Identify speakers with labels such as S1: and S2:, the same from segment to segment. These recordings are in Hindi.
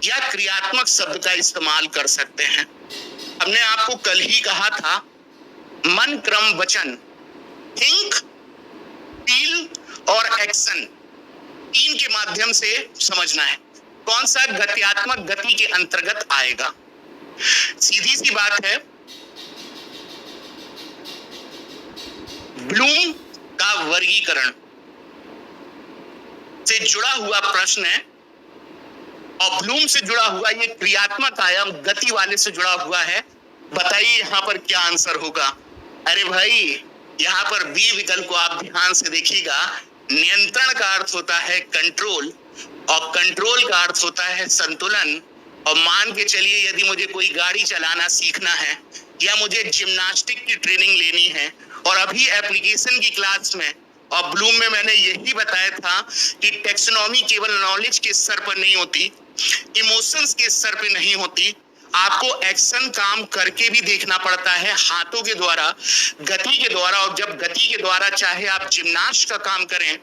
S1: या क्रियात्मक शब्द का इस्तेमाल कर सकते हैं। हमने आपको कल ही कहा था मन क्रम वचन, थिंक, फील और एक्शन, तीन के माध्यम से समझना है कौन सा गत्यात्मक गति के अंतर्गत आएगा। सीधी सी बात है, ब्लूम का वर्गीकरण से जुड़ा हुआ प्रश्न है और ब्लूम से जुड़ा हुआ ये क्रियात्मक आयाम गति वाले से जुड़ा हुआ है। बताइए यहां पर क्या आंसर होगा। अरे भाई, यहां पर बी विकल्प को आप ध्यान से देखिएगा। नियंत्रण का अर्थ होता है कंट्रोल और कंट्रोल का अर्थ होता है संतुलन। और मान के चलिए यदि मुझे कोई गाड़ी चलाना सीखना है या मुझे जिम्नास्टिक की ट्रेनिंग लेनी है और अभी एप्लीकेशन की क्लास में और ब्लूम में मैंने यही बताया था कि टेक्सोनॉमी केवल नॉलेज के स्तर पर नहीं होती, इमोशंस के स्तर पर नहीं होती, आपको एक्शन काम करके भी देखना पड़ता है, हाथों के द्वारा, गति के द्वारा। और जब गति के द्वारा चाहे आप जिम्नास्ट का काम करें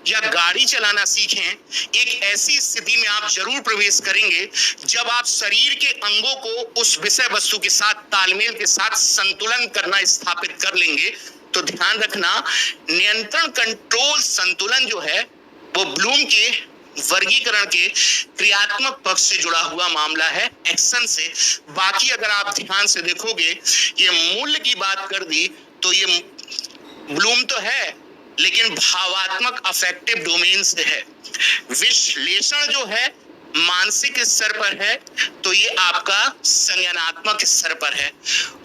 S1: या गाड़ी चलाना सीखें, एक ऐसी स्थिति में आप जरूर प्रवेश करेंगे जब आप शरीर के अंगों को उस विषय वस्तु के साथ तालमेल के साथ संतुलन करना स्थापित कर लेंगे। तो ध्यान रखना, नियंत्रण, कंट्रोल, संतुलन जो है वो ब्लूम के वर्गीकरण के क्रियात्मक पक्ष से जुड़ा हुआ मामला है, एक्शन से। बाकी अगर आप ध्यान से देखोगे, ये मूल्य की बात कर दी तो ये ब्लूम तो है लेकिन भावात्मक अफेक्टिव डोमेन से है। विश्लेषण जो है मानसिक स्तर पर है तो ये आपका संज्ञानात्मक स्तर पर है।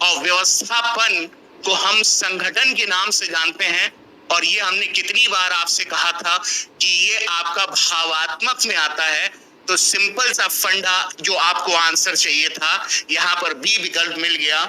S1: और व्यवस्थापन को हम संगठन के नाम से जानते हैं और ये हमने कितनी बार आपसे कहा था कि ये आपका भावात्मक में आता है। तो सिंपल सा फंडा जो आपको आंसर चाहिए था, यहाँ पर बी विकल्प मिल गया।